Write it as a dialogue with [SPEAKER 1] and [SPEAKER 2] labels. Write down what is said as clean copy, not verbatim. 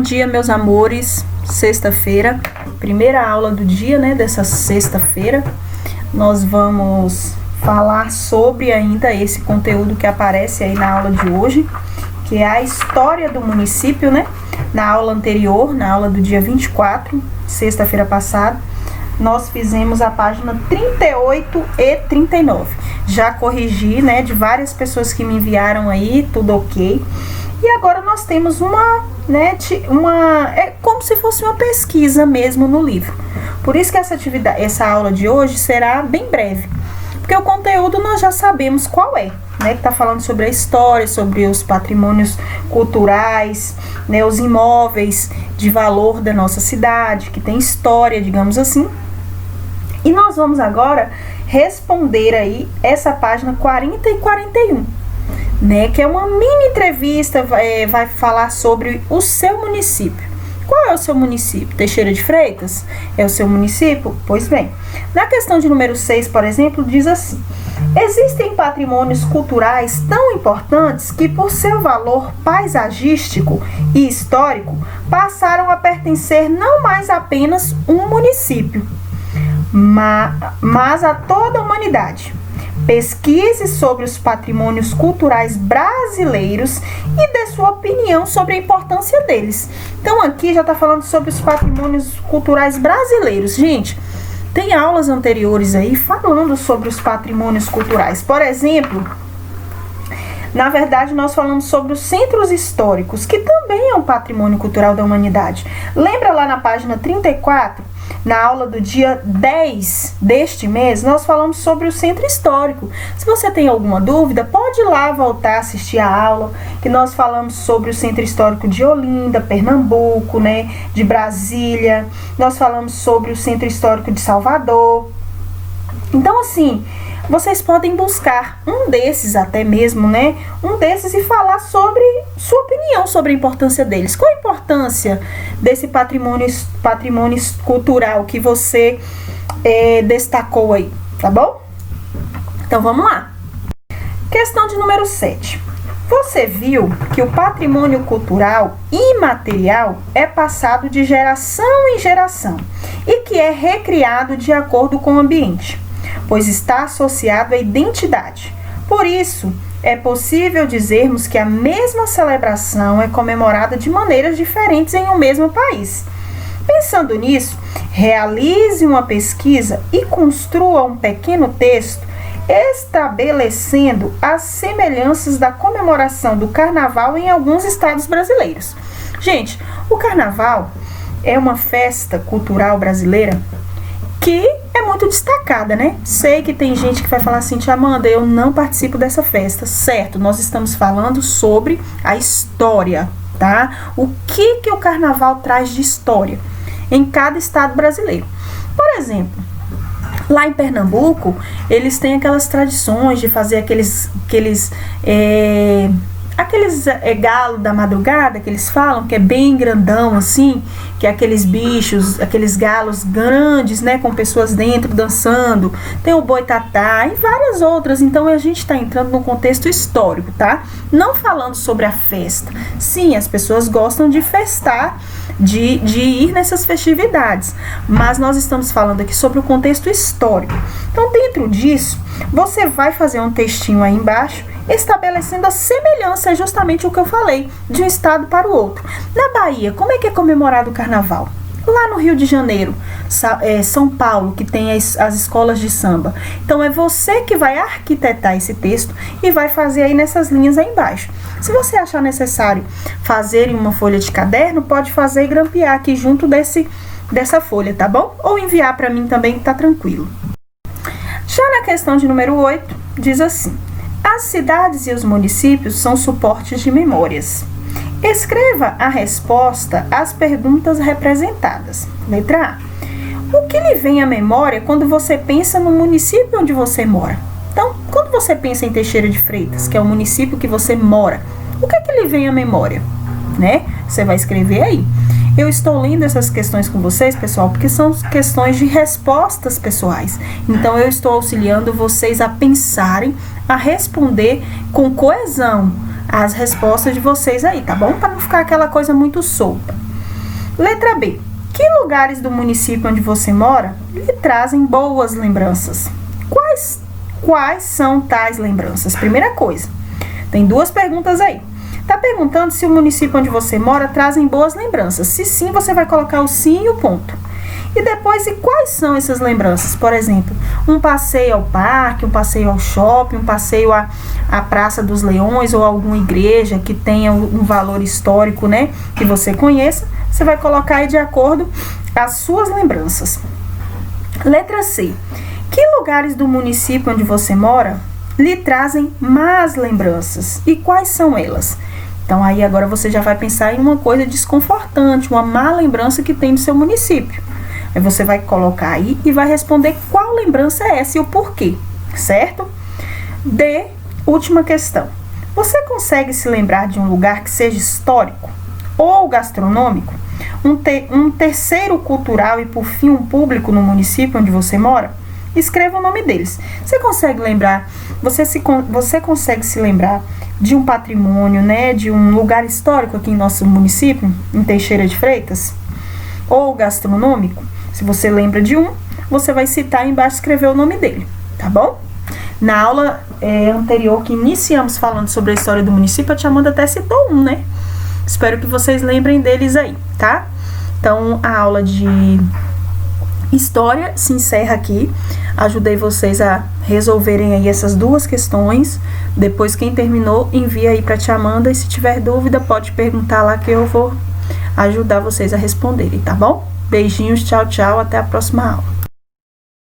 [SPEAKER 1] dia, meus amores. Sexta-feira, primeira aula do dia, né, dessa sexta-feira. Nós vamos falar sobre ainda esse conteúdo que aparece aí na aula de hoje, que é a história do município, né? Na aula anterior, na aula do dia 24, sexta-feira passada, nós fizemos a página 38 e 39. Já corrigi, né, de várias pessoas que me enviaram aí, tudo ok. E agora nós temos é como se fosse uma pesquisa mesmo no livro. Por isso que essa aula de hoje será bem breve, porque o conteúdo nós já sabemos qual é, né? Que está falando sobre a história, sobre os patrimônios culturais, né? Os imóveis de valor da nossa cidade, que tem história, digamos assim. E nós vamos agora responder aí essa página 40 e 41. Né, que é uma mini entrevista, vai falar sobre o seu município. Qual é o seu município? Teixeira de Freitas? É o seu município? Pois bem, na questão de número 6, por exemplo, diz assim: existem patrimônios culturais tão importantes que, por seu valor paisagístico e histórico, passaram a pertencer não mais apenas um município, mas a toda a humanidade. Pesquise sobre os patrimônios culturais brasileiros e dê sua opinião sobre a importância deles. Então aqui já está falando sobre os patrimônios culturais brasileiros. Gente, tem aulas anteriores aí falando sobre os patrimônios culturais. Por exemplo, na verdade nós falamos sobre os centros históricos, que também é um patrimônio cultural da humanidade. Lembra lá na página 34? Na aula do dia 10 deste mês, nós falamos sobre o centro histórico. Se você tem alguma dúvida, pode ir lá voltar a assistir a aula, que nós falamos sobre o centro histórico de Olinda, Pernambuco, né, de Brasília. Nós falamos sobre o centro histórico de Salvador. Então, assim, vocês podem buscar um desses até mesmo, né? Um desses e falar sobre sua opinião sobre a importância deles. Qual a importância desse patrimônio cultural que você destacou aí, tá bom? Então vamos lá. Questão de número 7. Você viu que o patrimônio cultural imaterial é passado de geração em geração e que é recriado de acordo com o ambiente, pois está associado à identidade. Por isso, é possível dizermos que a mesma celebração é comemorada de maneiras diferentes em um mesmo país. Pensando nisso, realize uma pesquisa e construa um pequeno texto estabelecendo as semelhanças da comemoração do carnaval em alguns estados brasileiros. Gente, o carnaval é uma festa cultural brasileira que é muito destacada, né? Sei que tem gente que vai falar assim: tia Amanda, eu não participo dessa festa. Certo, nós estamos falando sobre a história, tá? O que o carnaval traz de história em cada estado brasileiro. Por exemplo, lá em Pernambuco, eles têm aquelas tradições de fazer aqueles galo da madrugada que eles falam, que é bem grandão assim, que é aqueles bichos, aqueles galos grandes, né, com pessoas dentro dançando. Tem o boitatá e várias outras. Então a gente está entrando no contexto histórico, tá? Não falando sobre a festa. Sim, as pessoas gostam de festar, de ir nessas festividades, mas nós estamos falando aqui sobre o contexto histórico. Então, dentro disso, você vai fazer um textinho aí embaixo estabelecendo a semelhança, justamente o que eu falei, de um estado para o outro. Na Bahia, como é que é comemorado o carnaval? Lá no Rio de Janeiro, São Paulo, que tem as escolas de samba. Então, é você que vai arquitetar esse texto e vai fazer aí nessas linhas aí embaixo. Se você achar necessário fazer em uma folha de caderno, pode fazer e grampear aqui junto dessa folha, tá bom? Ou enviar para mim também, que tá tranquilo. Já na questão de número 8, diz assim: as cidades e os municípios são suportes de memórias. Escreva a resposta às perguntas representadas. Letra A. O que lhe vem à memória quando você pensa no município onde você mora? Então, quando você pensa em Teixeira de Freitas, que é o município que você mora, o que lhe vem à memória? Né? Você vai escrever aí. Eu estou lendo essas questões com vocês, pessoal, porque são questões de respostas pessoais. Então, eu estou auxiliando vocês a pensarem, a responder com coesão as respostas de vocês aí, tá bom? Para não ficar aquela coisa muito solta. Letra B. Que lugares do município onde você mora lhe trazem boas lembranças? Quais são tais lembranças? Primeira coisa, tem duas perguntas aí. Tá perguntando se o município onde você mora trazem boas lembranças. Se sim, você vai colocar o sim e o ponto. E depois, e quais são essas lembranças? Por exemplo, um passeio ao parque, um passeio ao shopping, um passeio à Praça dos Leões ou alguma igreja que tenha um valor histórico, né, que você conheça. Você vai colocar aí de acordo com as suas lembranças. Letra C. Que lugares do município onde você mora lhe trazem más lembranças? E quais são elas? Então, aí agora você já vai pensar em uma coisa desconfortante, uma má lembrança que tem do seu município. Aí você vai colocar aí e vai responder qual lembrança é essa e o porquê, certo? D, última questão. Você consegue se lembrar de um lugar que seja histórico ou gastronômico? Um terceiro cultural e, por fim, um público no município onde você mora? Escreva o nome deles. Você consegue lembrar, você consegue se lembrar de um patrimônio, né, de um lugar histórico aqui em nosso município, em Teixeira de Freitas? Ou gastronômico? Se você lembra de um, você vai citar embaixo e escrever o nome dele, tá bom? Na aula anterior que iniciamos falando sobre a história do município, a tia Amanda até citou um, né? Espero que vocês lembrem deles aí, tá? Então, a aula de história se encerra aqui. Ajudei vocês a resolverem aí essas duas questões. Depois, quem terminou, envia aí pra tia Amanda. E se tiver dúvida, pode perguntar lá que eu vou ajudar vocês a responderem, tá bom? Beijinhos, tchau, tchau. Até a próxima aula.